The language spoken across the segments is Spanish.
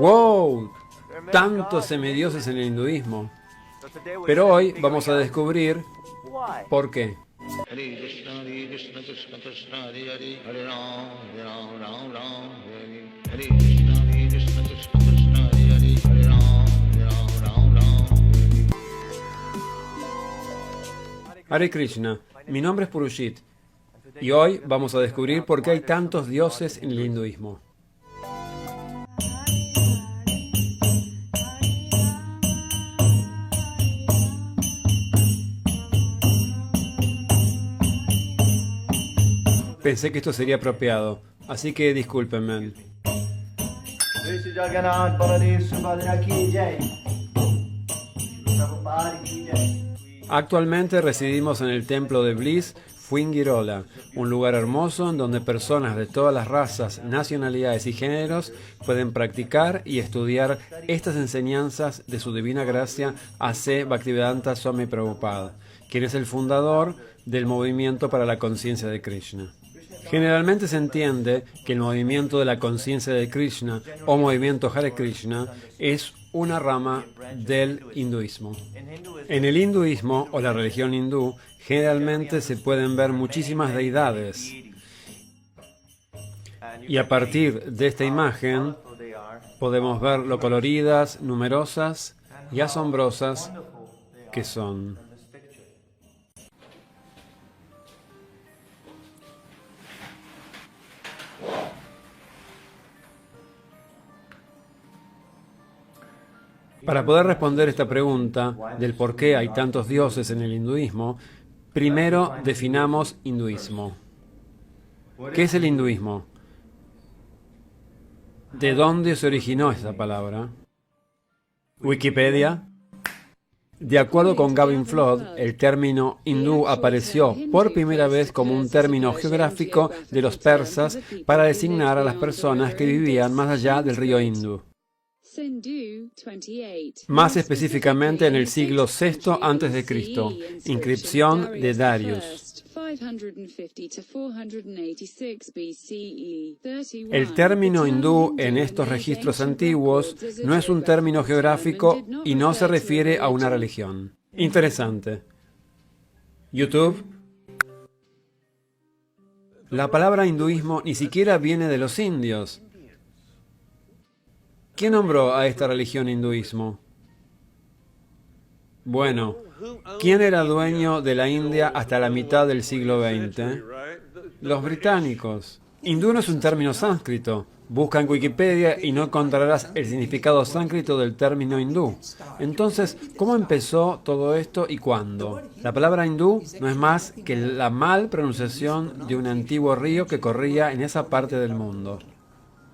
¡Wow! Tantos semidioses en el hinduismo. Pero hoy vamos a descubrir por qué. Hare Krishna, Krishna Krishna, Hare Hare, Hare Ram, Ram Ram, Hare Krishna, Krishna Krishna, Hare Hare, Hare Ram, Ram. Hare Krishna, mi nombre es Purushit y hoy vamos a descubrir por qué hay tantos dioses en el hinduismo. Pensé que esto sería apropiado, así que discúlpenme. Actualmente residimos en el templo de Bliss, Fuengirola, un lugar hermoso en donde personas de todas las razas, nacionalidades y géneros pueden practicar y estudiar estas enseñanzas de su divina gracia A.C. Bhaktivedanta Swami Prabhupada, quien es el fundador del movimiento para la conciencia de Krishna. Generalmente se entiende que el movimiento de la conciencia de Krishna o movimiento Hare Krishna es una rama del hinduismo. En el hinduismo o la religión hindú generalmente se pueden ver muchísimas deidades y a partir de esta imagen podemos ver lo coloridas, numerosas y asombrosas que son. Para poder responder esta pregunta del por qué hay tantos dioses en el hinduismo, primero definamos hinduismo. ¿Qué es el hinduismo? ¿De dónde se originó esa palabra? Wikipedia. De acuerdo con Gavin Flood, el término hindú apareció por primera vez como un término geográfico de los persas para designar a las personas que vivían más allá del río Indus. Más específicamente en el siglo VI a.C., inscripción de Darius. El término hindú en estos registros antiguos no es un término geográfico y no se refiere a una religión. Interesante. YouTube. La palabra hinduismo ni siquiera viene de los indios. ¿Quién nombró a esta religión hinduismo? Bueno, ¿quién era dueño de la India hasta la mitad del siglo XX? Los británicos. Hindú no es un término sánscrito. Busca en Wikipedia y no encontrarás el significado sánscrito del término hindú. Entonces, ¿cómo empezó todo esto y cuándo? La palabra hindú no es más que la mal pronunciación de un antiguo río que corría en esa parte del mundo.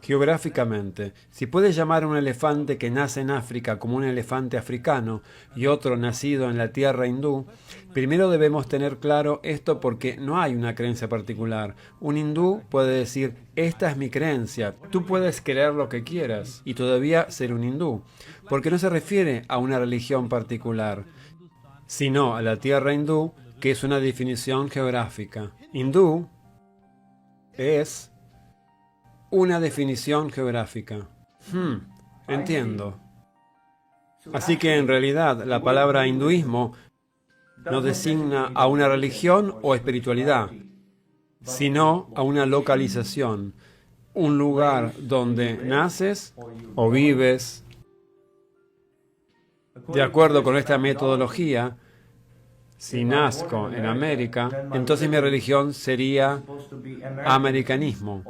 Geográficamente, si puedes llamar a un elefante que nace en África como un elefante africano y otro nacido en la tierra hindú, primero debemos tener claro esto porque no hay una creencia particular. Un hindú puede decir, esta es mi creencia, tú puedes creer lo que quieras y todavía ser un hindú, porque no se refiere a una religión particular, sino a la tierra hindú, que es una definición geográfica. Hindú es una definición geográfica. Entiendo. Así que en realidad la palabra hinduismo no designa a una religión o espiritualidad, sino a una localización, un lugar donde naces o vives. De acuerdo con esta metodología, si nazco en América, entonces mi religión sería americanismo.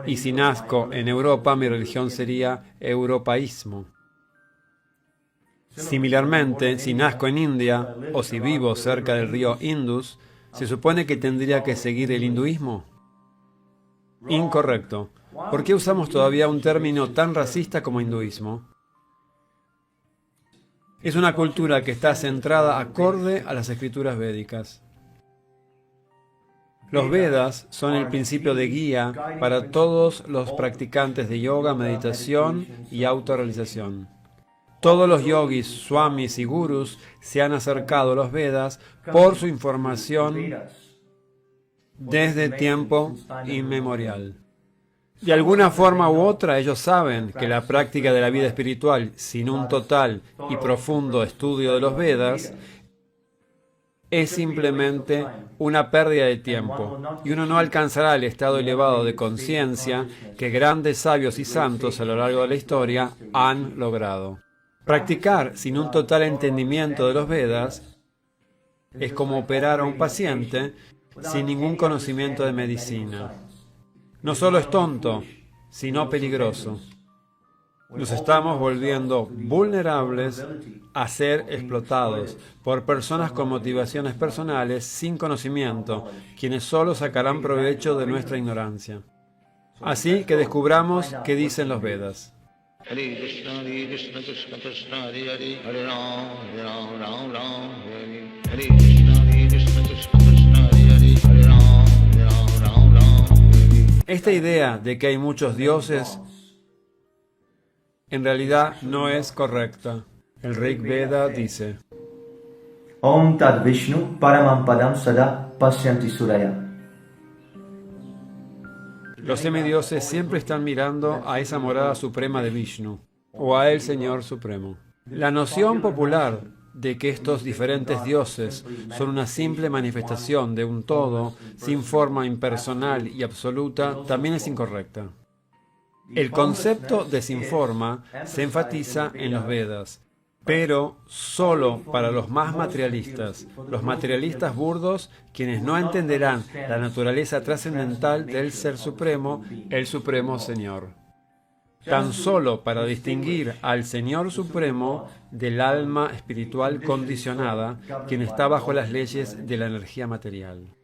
Y si nazco en Europa, mi religión sería europaísmo. Similarmente, si nazco en India o si vivo cerca del río Indus, ¿se supone que tendría que seguir el hinduismo? Incorrecto. ¿Por qué usamos todavía un término tan racista como hinduismo? Es una cultura que está centrada acorde a las escrituras védicas. Los Vedas son el principio de guía para todos los practicantes de yoga, meditación y autorrealización. Todos los yogis, swamis y gurus se han acercado a los Vedas por su información desde tiempo inmemorial. De alguna forma u otra, ellos saben que la práctica de la vida espiritual, sin un total y profundo estudio de los Vedas, es simplemente una pérdida de tiempo, y uno no alcanzará el estado elevado de conciencia que grandes sabios y santos a lo largo de la historia han logrado. Practicar sin un total entendimiento de los Vedas es como operar a un paciente sin ningún conocimiento de medicina. No solo es tonto, sino peligroso. Nos estamos volviendo vulnerables a ser explotados por personas con motivaciones personales sin conocimiento, quienes solo sacarán provecho de nuestra ignorancia. Así que descubramos qué dicen los Vedas. Hare Krishna, Krishna Krishna, Hare Hare, Hare Ram, Ram, Hare Hare. Hare Krishna, Krishna Krishna, Hare Hare, Hare Ram, Hare Hare. Esta idea de que hay muchos dioses en realidad no es correcta. El Rig Veda dice: Om Tad Vishnu Paramam Padam Sada Pasyanti Suraya. Los semidioses siempre están mirando a esa morada suprema de Vishnu, o a el Señor Supremo. La noción popular de que estos diferentes dioses son una simple manifestación de un todo sin forma impersonal y absoluta también es incorrecta. El concepto de sin forma se enfatiza en los Vedas, pero solo para los más materialistas, los materialistas burdos, quienes no entenderán la naturaleza trascendental del Ser Supremo, el Supremo Señor. Tan solo para distinguir al Señor Supremo del alma espiritual condicionada, quien está bajo las leyes de la energía material.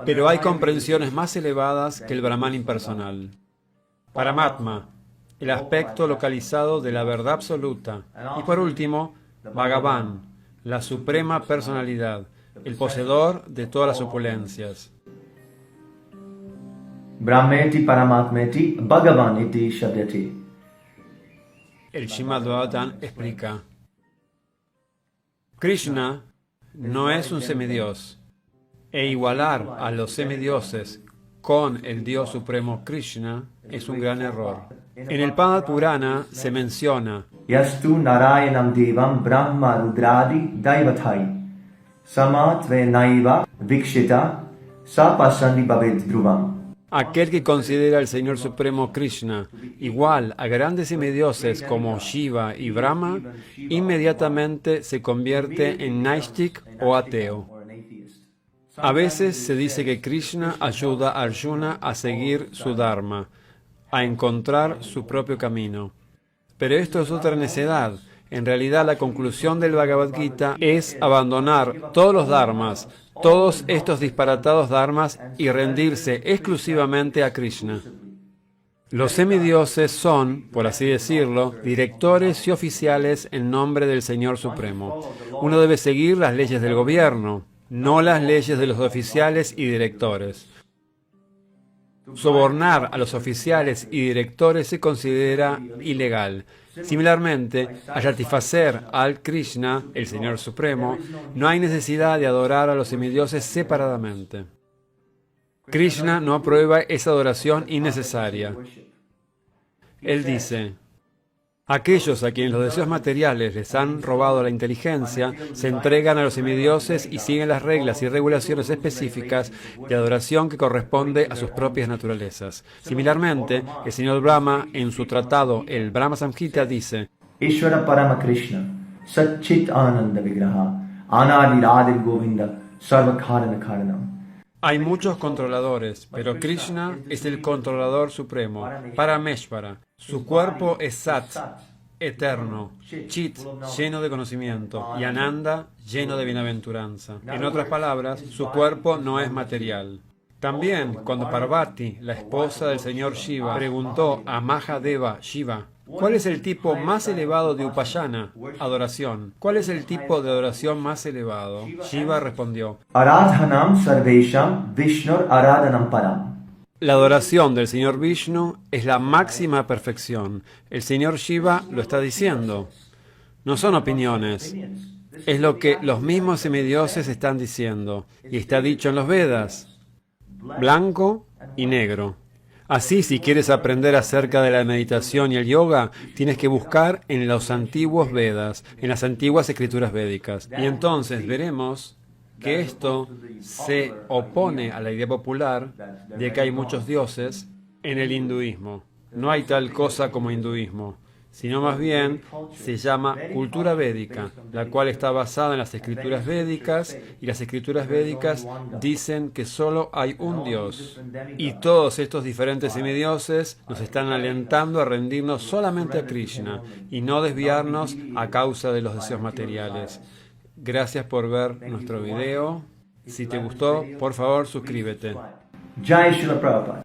Pero hay comprensiones más elevadas que el Brahman impersonal. Paramatma, el aspecto localizado de la verdad absoluta. Y por último, Bhagavan, la suprema personalidad, el poseedor de todas las opulencias. Brahmeti Paramatmeti Bhagavan iti Shabdati. El Srimad Bhagavatam explica: Krishna no es un semidios, e igualar a los semidioses con el Dios Supremo Krishna es un gran error. En el Pad Purana se menciona: Yastu Narayanam Devam Brahma Rudradi Daivathai Samatve Naiva Vikshita Sapasandi Bhaved Dhruvam. aquel que considera al Señor Supremo Krishna igual a grandes semidioses como Shiva y Brahma, inmediatamente se convierte en Naistik o ateo. A veces se dice que Krishna ayuda a Arjuna a seguir su Dharma, a encontrar su propio camino. Pero esto es otra necedad. En realidad, la conclusión del Bhagavad Gita es abandonar todos los dharmas, todos estos disparatados dharmas, y rendirse exclusivamente a Krishna. Los semidioses son, por así decirlo, directores y oficiales en nombre del Señor Supremo. Uno debe seguir las leyes del gobierno, no las leyes de los oficiales y directores. Sobornar a los oficiales y directores se considera ilegal. Similarmente, al satisfacer al Krishna, el Señor Supremo, no hay necesidad de adorar a los semidioses separadamente. Krishna no aprueba esa adoración innecesaria. Él dice: aquellos a quienes los deseos materiales les han robado la inteligencia, se entregan a los semidioses y siguen las reglas y regulaciones específicas de adoración que corresponde a sus propias naturalezas. Similarmente, el señor Brahma, en su tratado, el Brahma Samhita, dice: Ishvara Parama Krishna Satchit Ananda Vigraha Anadi Radha Govinda Sarvakharana Karanam. hay muchos controladores, pero Krishna es el controlador supremo, Parameshvara. Su cuerpo es Sat, eterno, Chit, lleno de conocimiento, y Ananda, lleno de bienaventuranza. En otras palabras, su cuerpo no es material. También, cuando Parvati, la esposa del señor Shiva, preguntó a Mahadeva Shiva: ¿cuál es el tipo más elevado de Upayana, adoración? ¿Cuál es el tipo de adoración más elevado? Shiva respondió: Aradhanam Sarvesham Vishnur Aradhanam Param. la adoración del señor Vishnu es la máxima perfección. El señor Shiva lo está diciendo. No son opiniones. Es lo que los mismos semidioses están diciendo. Y está dicho en los Vedas: blanco y negro. Así, si quieres aprender acerca de la meditación y el yoga, tienes que buscar en los antiguos Vedas, en las antiguas escrituras védicas. Y entonces veremos que esto se opone a la idea popular de que hay muchos dioses en el hinduismo. No hay tal cosa como hinduismo, sino más bien se llama cultura védica, la cual está basada en las escrituras védicas, y las escrituras védicas dicen que solo hay un Dios. Y todos estos diferentes semidioses nos están alentando a rendirnos solamente a Krishna y no desviarnos a causa de los deseos materiales. Gracias por ver nuestro video. Si te gustó, por favor, suscríbete. Jai Srila Prabhupada.